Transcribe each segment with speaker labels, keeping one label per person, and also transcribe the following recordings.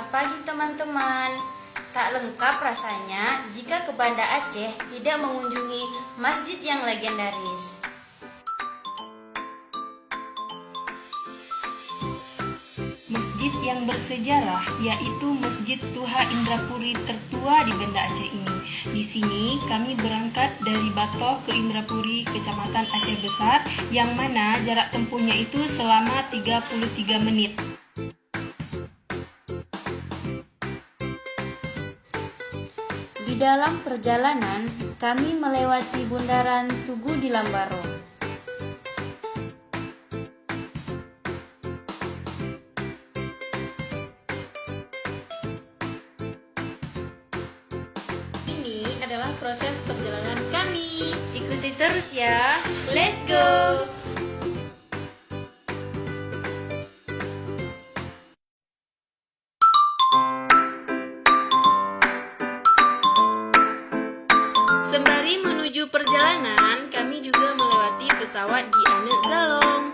Speaker 1: Selamat pagi teman-teman. Tak lengkap rasanya jika ke Banda Aceh tidak mengunjungi masjid yang legendaris.
Speaker 2: Masjid yang bersejarah yaitu Masjid Tuha Indrapuri tertua di Banda Aceh ini. Di sini kami berangkat dari Batoh ke Indrapuri, Kecamatan Aceh Besar, yang mana jarak tempuhnya itu selama 33 menit.
Speaker 1: Di dalam perjalanan, kami melewati bundaran Tugu di Lambaro. Ini adalah proses perjalanan kami. Ikuti terus ya. Let's go! Sembari menuju perjalanan, kami juga melewati pesawat di Anek Galong.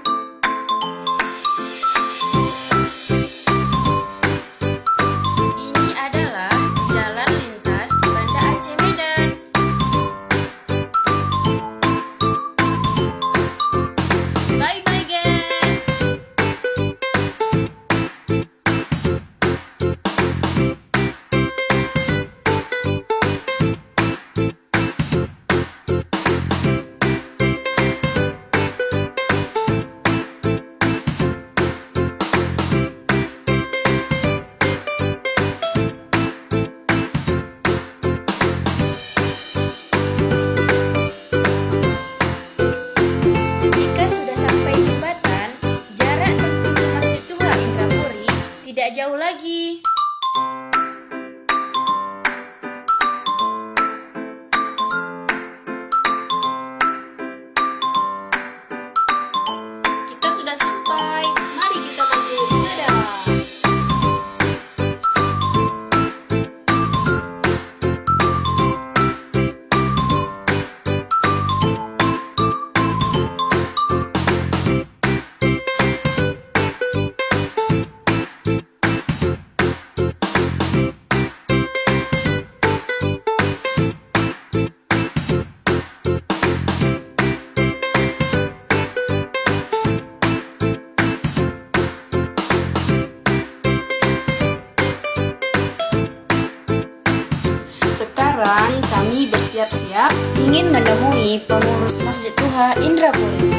Speaker 1: Ini adalah jalan lintas Banda Aceh Medan. Bye-bye guys! Tidak jauh lagi. Kita sudah sampai. Mari kita masuk ke dalam. Sekarang kami bersiap-siap ingin menemui pengurus Masjid Tuha Indrapuri.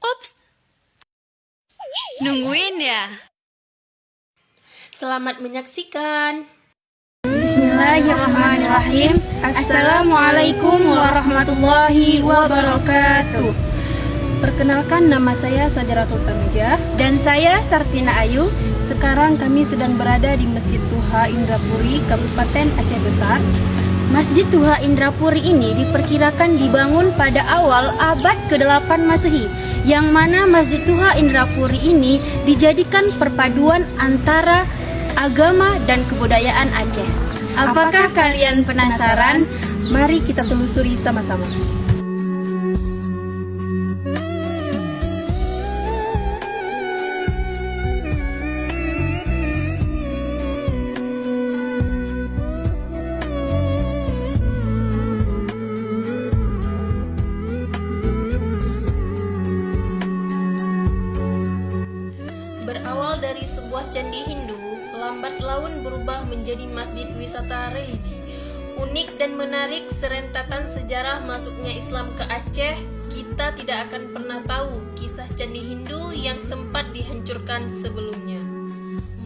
Speaker 1: Ups, nungguin ya. Selamat menyaksikan.
Speaker 3: Bismillahirrahmanirrahim. Assalamualaikum warahmatullahi wabarakatuh.
Speaker 2: Perkenalkan, nama saya Sajaratul Tanuja.
Speaker 3: Dan saya Sartina Ayu.
Speaker 2: Sekarang kami sedang berada di Masjid Tuha Indrapuri, Kabupaten Aceh Besar.
Speaker 3: Masjid Tuha Indrapuri ini diperkirakan dibangun pada awal abad ke-8 Masehi, yang mana Masjid Tuha Indrapuri ini dijadikan perpaduan antara agama dan kebudayaan Aceh. Apakah kalian penasaran?
Speaker 2: Mari kita telusuri sama-sama.
Speaker 1: Berawal dari sebuah candi Hindu, lambat laun berubah menjadi masjid wisata religi. Unik dan menarik serentatan sejarah masuknya Islam ke Aceh, kita tidak akan pernah tahu kisah candi Hindu yang sempat dihancurkan sebelumnya.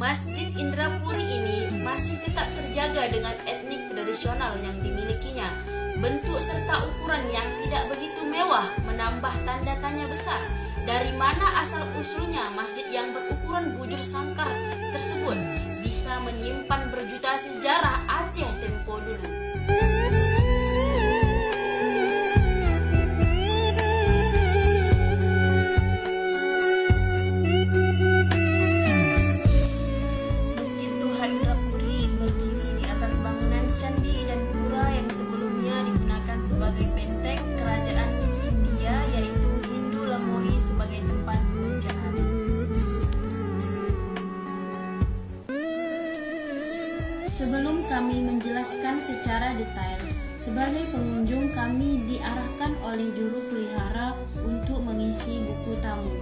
Speaker 1: Masjid Indrapuri ini masih tetap terjaga dengan etnik tradisional yang dimilikinya. Bentuk serta ukuran yang tidak begitu mewah menambah tanda tanya besar. dari mana asal-usulnya masjid yang berukuran bujur sangkar tersebut bisa menyimpan berjuta sejarah Aceh tempo dulu. Masjid Tuha Indrapuri berdiri di atas bangunan candi dan pura yang sebelumnya digunakan sebagai benteng kerajaan India, yaitu Hindu Lamuri sebagai tempat pemujaan. Sebelum kami menjelaskan secara detail, sebagai pengunjung kami diarahkan oleh juru pelihara untuk mengisi buku tamu.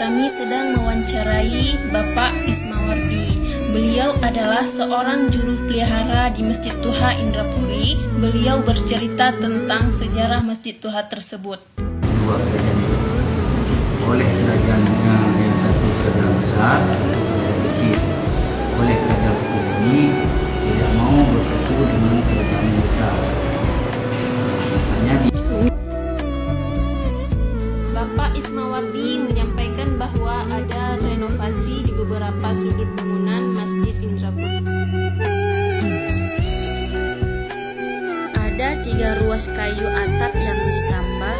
Speaker 1: Kami sedang mewawancarai Bapak Ismawardi. Beliau adalah seorang juru pelihara di Masjid Tuha Indrapuri. Beliau bercerita tentang sejarah Masjid Tuha tersebut.
Speaker 4: Dua kerajaan itu. Oleh kerajaannya yang satu kerajaan besar, kerajaan kecil. Oleh kerajaan kecil ini tidak mau bersatu dengan kerajaan besar. Makanya
Speaker 1: Bapak Ismawardi menyampaikan bahwa ada renovasi di beberapa sudut bangunan Masjid Indrapuri. Ada 3 ruas kayu atap yang ditambah,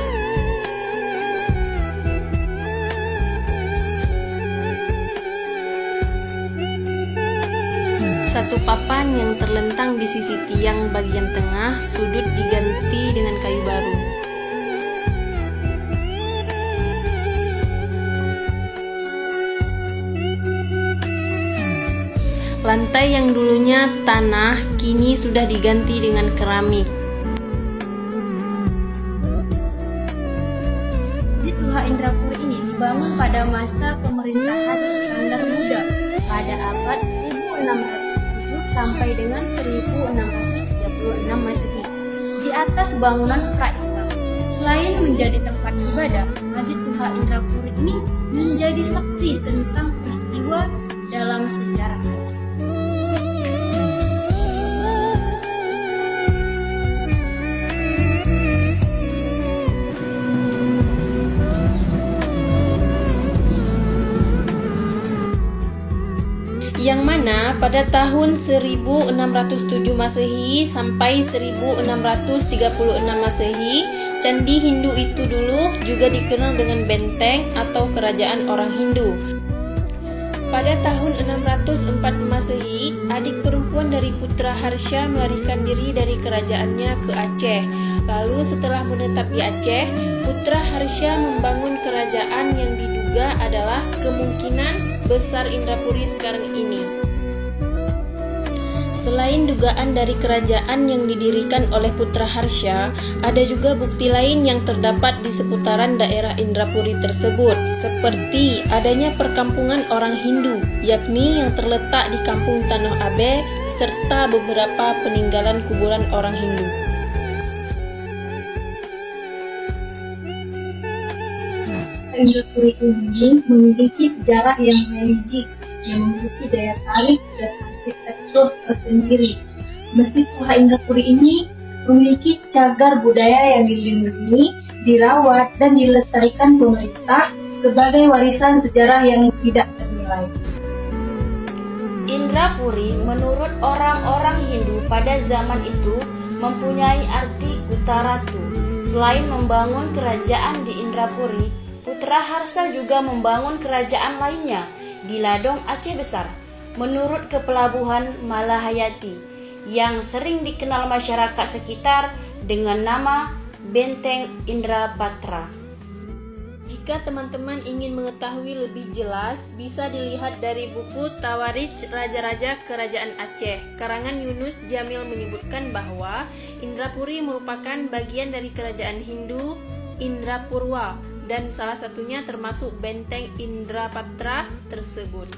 Speaker 1: satu papan yang terlentang di sisi tiang bagian tengah sudut diganti dengan kayu baru. Lantai yang dulunya tanah kini sudah diganti dengan keramik.
Speaker 3: Masjid Tuha Indrapuri ini dibangun pada masa pemerintahan Iskandar Muda pada abad 1607 sampai dengan 1636 Masehi di atas bangunan pra-Islam. Selain menjadi tempat ibadah, Masjid Tuha Indrapuri ini menjadi saksi tentang peristiwa dalam sejarah Aceh.
Speaker 1: Yang mana pada tahun 1607 Masehi sampai 1636 Masehi, Candi Hindu itu dulu juga dikenal dengan benteng atau kerajaan orang Hindu. Pada tahun 604 Masehi, adik perempuan dari Putra Harsha melarikan diri dari kerajaannya ke Aceh. Lalu setelah menetap di Aceh, Putra Harsha membangun kerajaan yang diduga adalah kemungkinan besar Indrapuri sekarang ini. Selain dugaan dari kerajaan yang didirikan oleh Putra Harsha, ada juga bukti lain yang terdapat di seputaran daerah Indrapuri tersebut, seperti adanya perkampungan orang Hindu, yakni yang terletak di Kampung Tanah Abe, serta beberapa peninggalan kuburan orang Hindu.
Speaker 2: Indrapuri ini memiliki sejarah yang religi yang memiliki daya tarik dan arsitektur tersendiri. Masjid Tuha Indrapuri ini memiliki cagar budaya yang dilindungi, dirawat, dan dilestarikan pemerintah sebagai warisan sejarah yang tidak ternilai.
Speaker 1: Indrapuri menurut orang-orang Hindu pada zaman itu mempunyai arti Kuta Ratu. Selain membangun kerajaan di Indrapuri, Putra Harsha juga membangun kerajaan lainnya di Ladong Aceh Besar, menurut Kepelabuhan Malahayati, yang sering dikenal masyarakat sekitar dengan nama Benteng Indrapatra. Jika teman-teman ingin mengetahui lebih jelas, bisa dilihat dari buku Tawarikh Raja-Raja Kerajaan Aceh, karangan Yunus Jamil menyebutkan bahwa Indrapuri merupakan bagian dari kerajaan Hindu Indrapurwa dan salah satunya termasuk Benteng Indrapatra tersebut.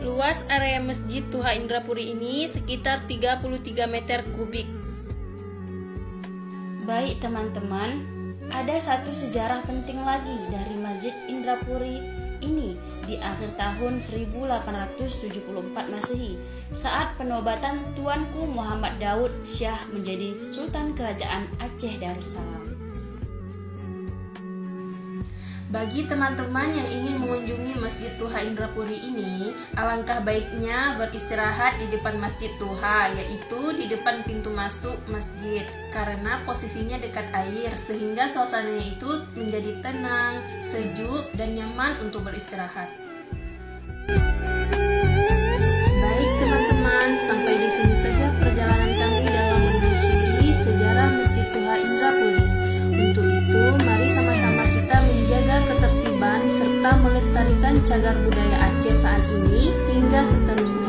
Speaker 1: Luas area Masjid Tuha Indrapuri ini sekitar 33 meter kubik.
Speaker 3: Baik teman-teman, ada satu sejarah penting lagi dari Masjid Indrapuri ini di akhir tahun 1874 Masehi saat penobatan Tuanku Muhammad Daud Syah menjadi Sultan Kerajaan Aceh Darussalam.
Speaker 1: Bagi teman-teman yang ingin mengunjungi Masjid Tuha Indrapuri ini, alangkah baiknya beristirahat di depan Masjid Tuha, yaitu di depan pintu masuk masjid, karena posisinya dekat air sehingga suasananya itu menjadi tenang, sejuk, dan nyaman untuk beristirahat. Baik teman-teman, sampai di sini saja perjalanan kami dalam menelusuri sejarah Masjid Tuha Indrapuri. Untuk itu, mari sama-sama kita menjaga ketertiban serta melestarikan cagar budaya Aceh saat ini hingga seterusnya.